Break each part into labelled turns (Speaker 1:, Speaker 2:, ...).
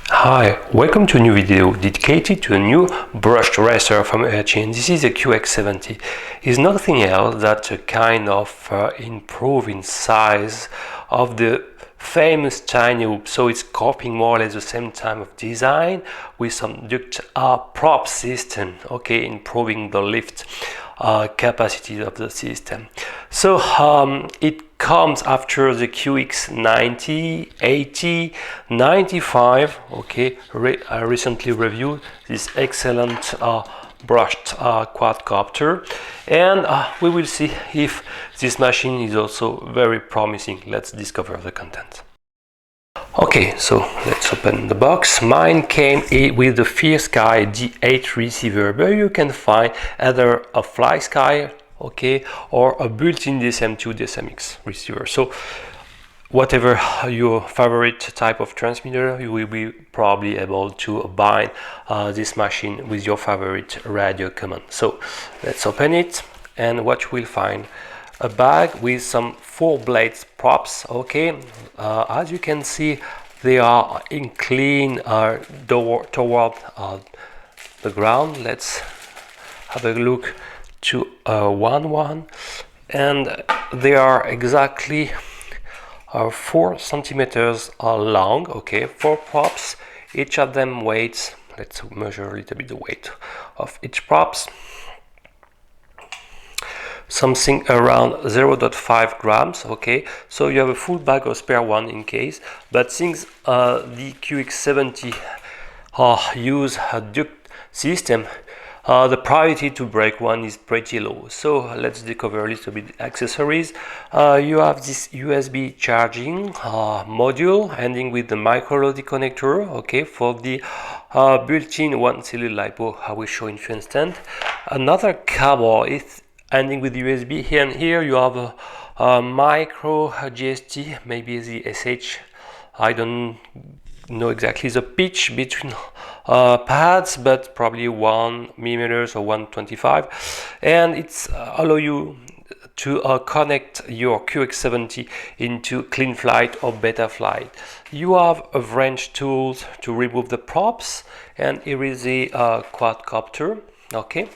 Speaker 1: Hi, welcome to a new video dedicated to a new brushed racer from Eachine. This is a QX70. It's nothing else than a kind of improving size of the famous tiny hoop. So it's copying more or less the same type of design with some duct prop system, okay, improving the lift capacity of the system. So it comes after the QX90, 80, 95. Okay, I recently reviewed this excellent brushed quadcopter, and we will see if this machine is also very promising. Let's discover the content. Okay, so let's open the box. Mine came with the FearSky D8 receiver, but you can find either a FlySky, okay, or a built-in DSM2 DSMX receiver. So whatever your favorite type of transmitter, you will be probably able to bind this machine with your favorite radio command. So let's open it, and what you will find, a bag with some 4 blades props, okay. As you can see, they are inclined toward the ground. Let's have a look to one, and they are exactly 4 centimeters long, okay. 4 props, each of them weighs, let's measure a little bit the weight of each props, something around 0.5 grams, okay. So you have a full bag of spare one in case, but since the QX70 use a duct system, the priority to break one is pretty low. So let's discover a little bit accessories. You have this USB charging module ending with the micro LED connector, okay, for the built-in 1 series LiPo I will show in a few instants. Another cable is ending with USB here, and here you have a micro GST, maybe the SH, I don't know exactly the pitch between pads, but probably 1 millimeters or 125, and it's allow you to connect your QX70 into clean flight or beta flight. You have a wrench tools to remove the props, and here is the quadcopter, okay.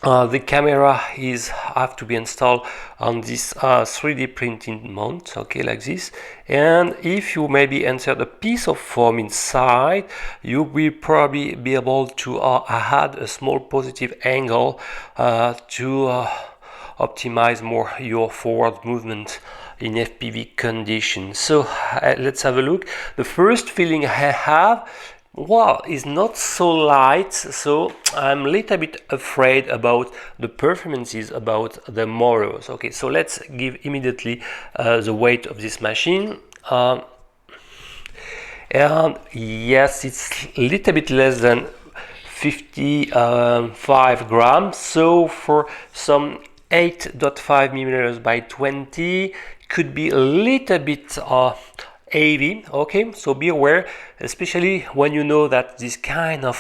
Speaker 1: The camera have to be installed on this 3D printing mount, okay, like this. And if you maybe insert a piece of foam inside, you will probably be able to add a small positive angle to optimize more your forward movement in FPV conditions. So let's have a look. The first feeling I have, wow, is not so light, so I'm a little bit afraid about the performances, about the motors. Okay, so let's give immediately the weight of this machine. And yes, it's a little bit less than 55 grams. So for some 8.5 millimeters by 20, could be a little bit heavy, okay. So be aware, especially when you know that this kind of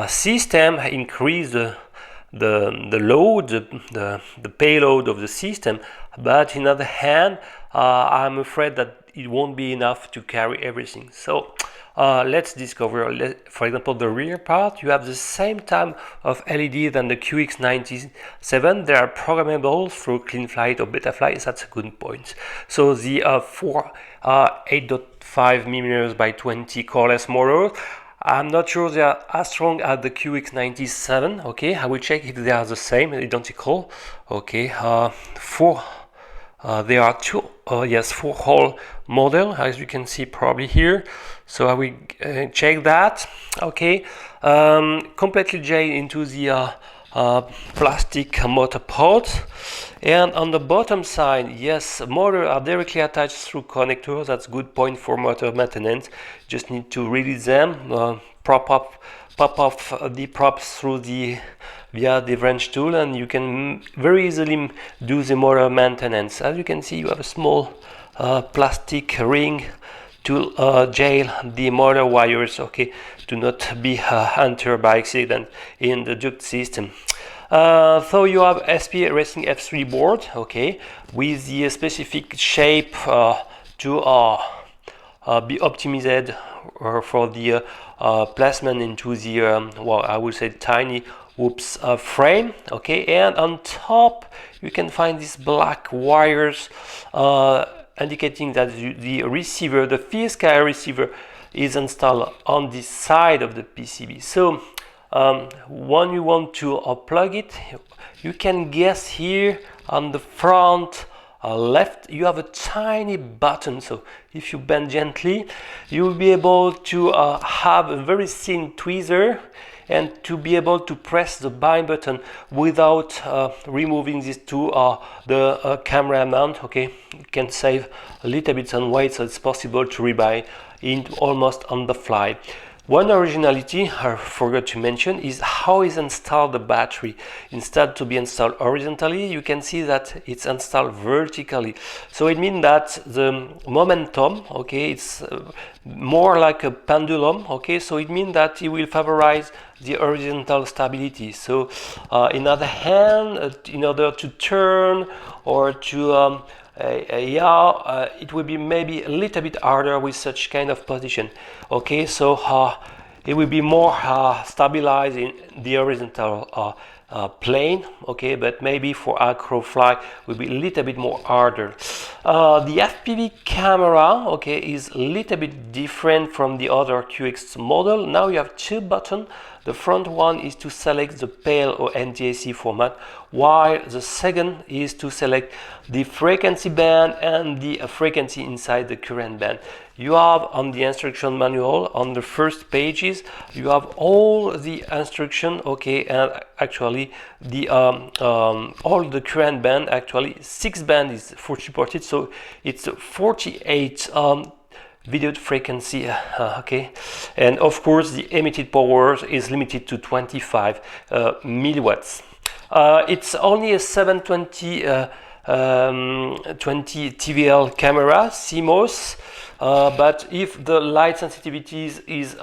Speaker 1: system increase the load, the payload of the system, but on the other hand, I'm afraid that it won't be enough to carry everything. So let's discover, for example, the rear part. You have the same type of LED than the QX97. They are programmable through clean flight or beta flight. That's a good point. So the 8.5 millimeters by 20 coreless motors, I'm not sure they are as strong as the QX97, okay. I will check if they are the same, identical, okay. There are 4-hole model, as you can see probably here. So I will check that, okay. Completely jailed into the plastic motor pod, and on the bottom side, yes, motors are directly attached through connectors. That's good point for motor maintenance. Just need to release them, pop off the props through via the wrench tool, and you can very easily do the motor maintenance. As you can see, you have a small plastic ring to jail the motor wires, okay, to not be entered by accident in the duct system. So you have SP Racing F3 board, okay, with the specific shape to be optimized for the placement into the well, I would say tiny frame. Okay, and on top you can find these black wires indicating that the receiver, the FSK receiver, is installed on this side of the PCB. So when you want to plug it, you can guess here on the front left you have a tiny button. So if you bend gently, you will be able to have a very thin tweezer and to be able to press the buy button without removing this to the camera mount. Okay, you can save a little bit on weight, so it's possible to rebuy it almost on the fly. One originality I forgot to mention is how is installed the battery. Instead to be installed horizontally, you can see that it's installed vertically. So it means that the momentum, okay, it's more like a pendulum, okay, so it means that it will favorize the horizontal stability. So in other hand, in order to turn or to it will be maybe a little bit harder with such kind of position. Okay, so it will be more stabilized in the horizontal plane. Okay, but maybe for acro fly will be a little bit more harder. The FPV camera, okay, is a little bit different from the other QX model. Now you have two buttons. The front one is to select the PAL or NTSC format, while the second is to select the frequency band and the frequency inside the current band. You have on the instruction manual, on the first pages, you have all the instruction, okay, and actually the all the current band, actually 6 band is for supported, so it's 48 video frequency, okay, and of course the emitted power is limited to 25 milliwatts. It's only a 720 20 TVL camera, CMOS, but if the light sensitivities is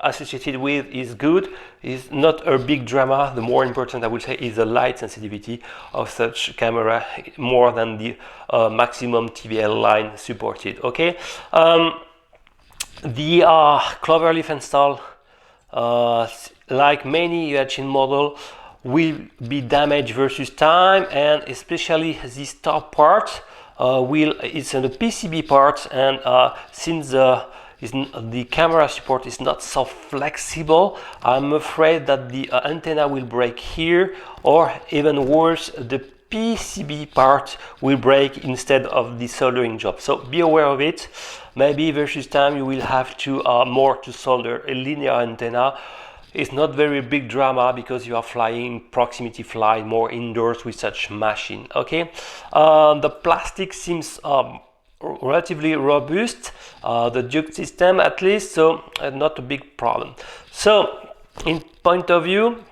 Speaker 1: associated with is good, is not a big drama. The more important, I would say, is the light sensitivity of such camera, more than the maximum TVL line supported. Okay, the cloverleaf install, like many Eachine model, will be damaged versus time, and especially this top part it's in the PCB part, and since the camera support is not so flexible, I'm afraid that the antenna will break here, or even worse, the PCB part will break instead of the soldering job. So be aware of it. Maybe versus time you will have to more to solder a linear antenna. It's not very big drama because you are flying proximity flight, more indoors with such machine. Okay, the plastic seems relatively robust, the duct system at least, so not a big problem. So in point of view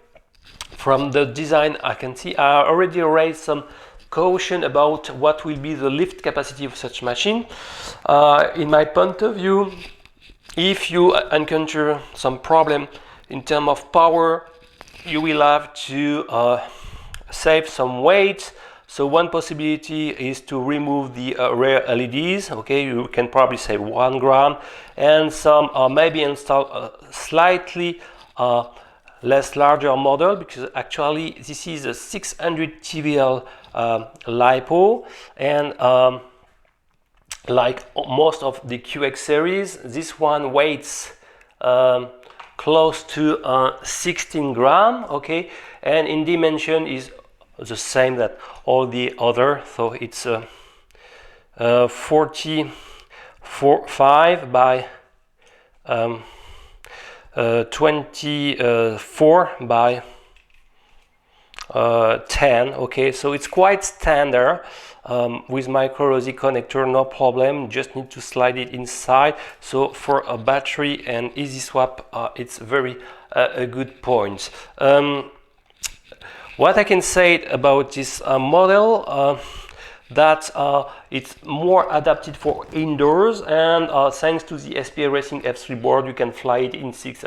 Speaker 1: from the design, I can see I already raised some caution about what will be the lift capacity of such machine. In my point of view, if you encounter some problem in terms of power, you will have to save some weight. So one possibility is to remove the rear LEDs. Okay, you can probably save 1 gram, and some maybe install a slightly less larger model, because actually this is a 600 TVL LiPo, and like most of the QX series, this one weighs close to 16 gram, okay, and in dimension is the same that all the other, so it's 45 by 24 by 10, okay, so it's quite standard. With micro LOSI connector, no problem, just need to slide it inside. So for a battery and easy swap, it's very a good point. What I can say about this model, that it's more adapted for indoors, and thanks to the SPA Racing F3 board, you can fly it in 6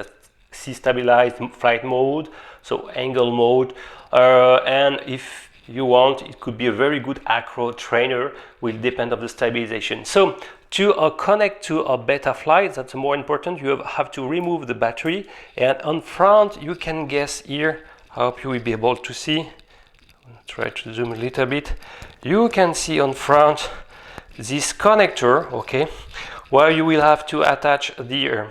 Speaker 1: stabilized flight mode, so angle mode, and if you want. It could be a very good acro trainer, will depend on the stabilization. So to connect to a Betaflight, that's more important, you have to remove the battery, and on front you can guess here, I hope you will be able to see, I'll try to zoom a little bit, you can see on front this connector, okay, where you will have to attach the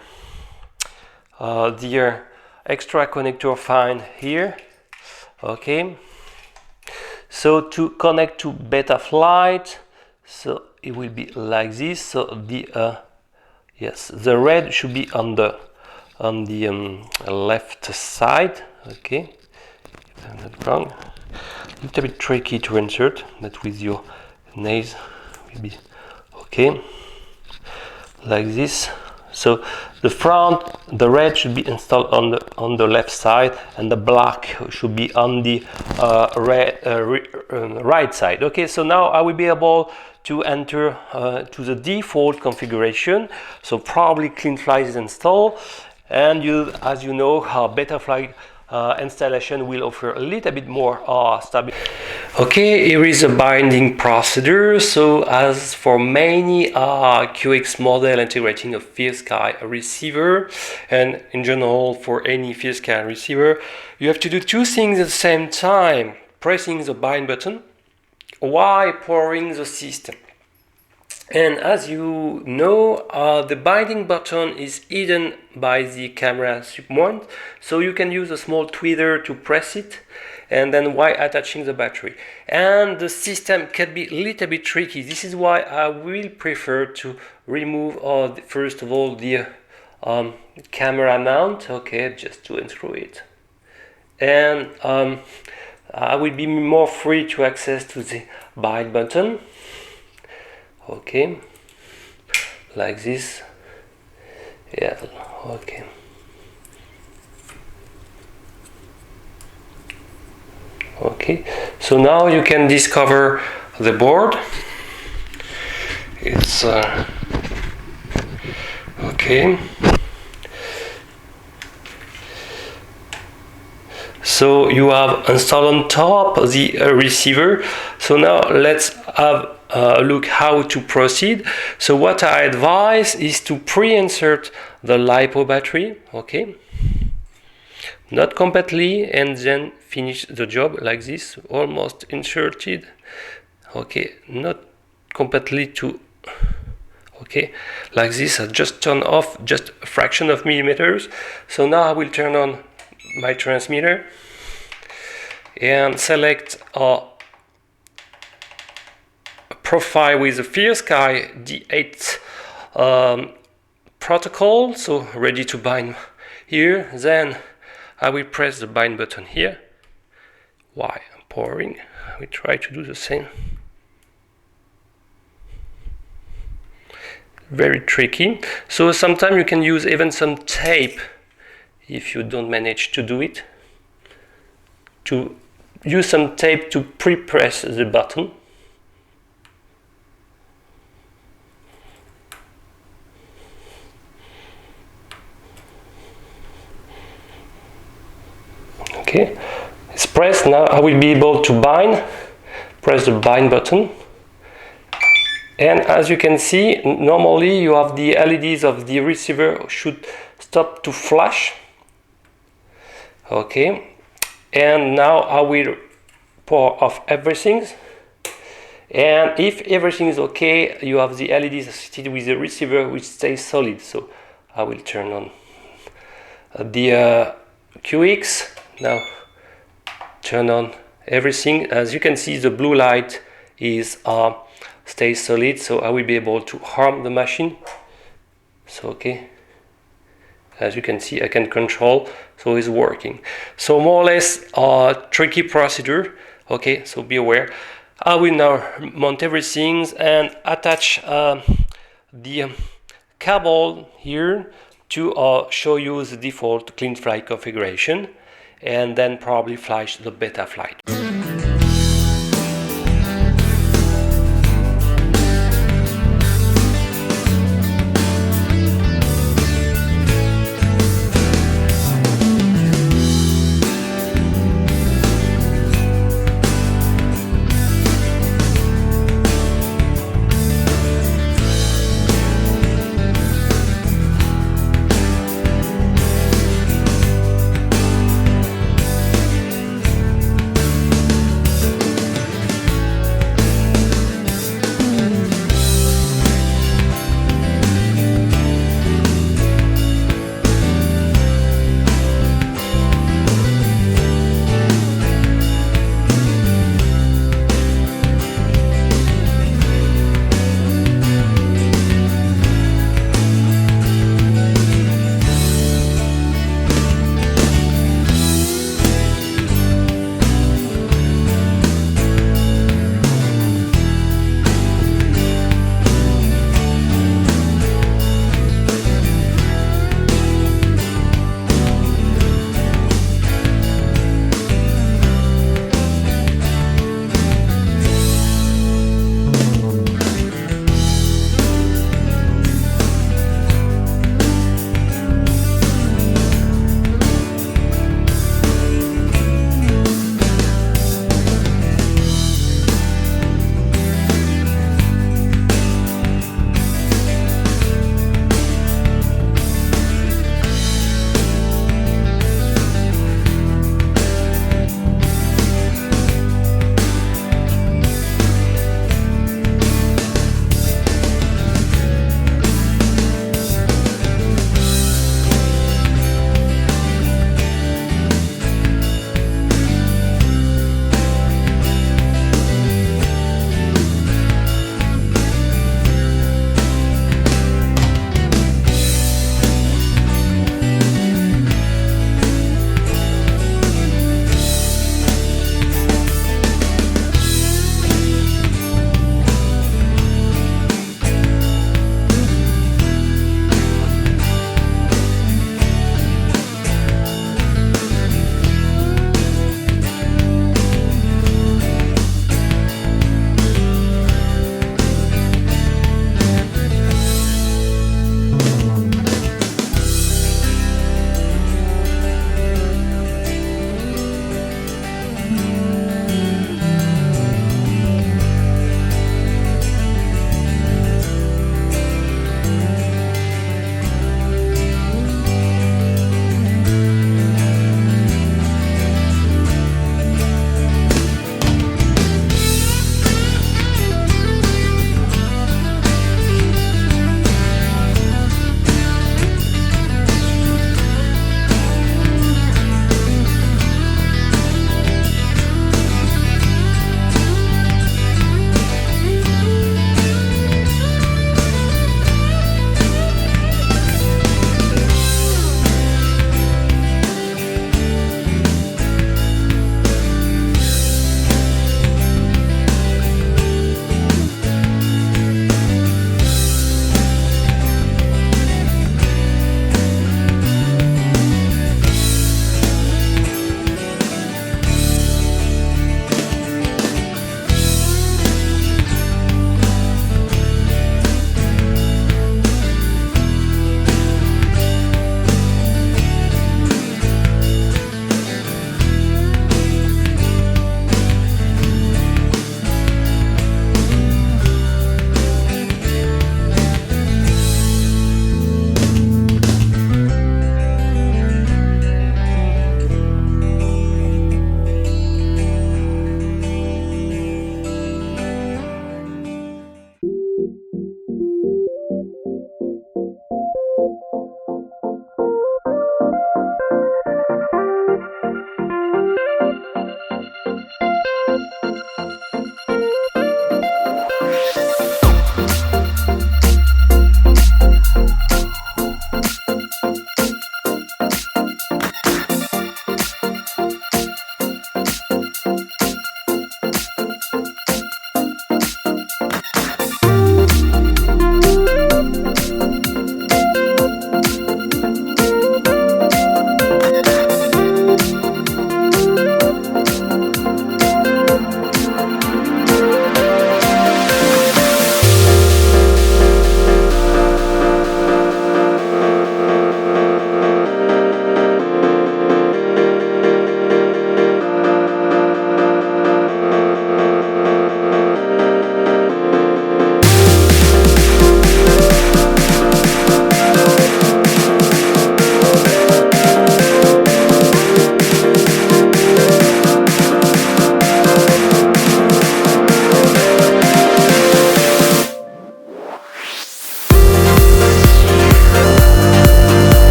Speaker 1: extra connector found here, okay. So to connect to Betaflight, so it will be like this. So the yes, the red should be on the left side. Okay, if I'm not wrong. A little bit tricky to insert, but with your nails will be okay. Like this. So the front, the red should be installed on the left side, and the black should be on the right side. Okay, so now I will be able to enter to the default configuration. So probably CleanFly is installed, and as you know, Betaflight installation will offer a little bit more stability. Okay, here is a binding procedure. So as for many QX model integrating a FieldSky receiver, and in general for any FieldSky receiver, you have to do two things at the same time: pressing the bind button while powering the system. And as you know, the binding button is hidden by the camera submount, so you can use a small tweezer to press it, and then while attaching the battery. And the system can be a little bit tricky. This is why I will prefer to remove first of all the camera mount, okay, just to unscrew it. And I will be more free to access to the bind button. Okay, like this. Yeah, okay. Okay, so now you can discover the board. It's okay. So you have installed on top the receiver. So now let's have a look how to proceed. So what I advise is to pre-insert the LiPo battery, okay, not completely, and then finish the job like this, almost inserted, okay, not completely to, okay, like this. I just turn off just a fraction of millimeters. So now I will turn on my transmitter and select a profile with the FieldSky D8 protocol, so ready to bind here. Then I will press the bind button here while I'm powering. I will try to do the same. Very tricky. So sometimes you can use even some tape if you don't manage to do it. To use some tape to pre-press the button. Okay, it's pressed. Now I will be able to bind. Press the bind button. And as you can see, normally you have the LEDs of the receiver should stop to flash. Okay, and now I will pour off everything. And if everything is okay, you have the LEDs associated with the receiver which stays solid. So I will turn on the QX. Now turn on everything. As you can see, the blue light is stays solid, so I will be able to harm the machine. So okay, as you can see, I can control, so it's working. So more or less tricky procedure. Okay, so be aware. I will now mount everything and attach the cable here to show you the default CleanFly configuration, and then probably flash the Betaflight.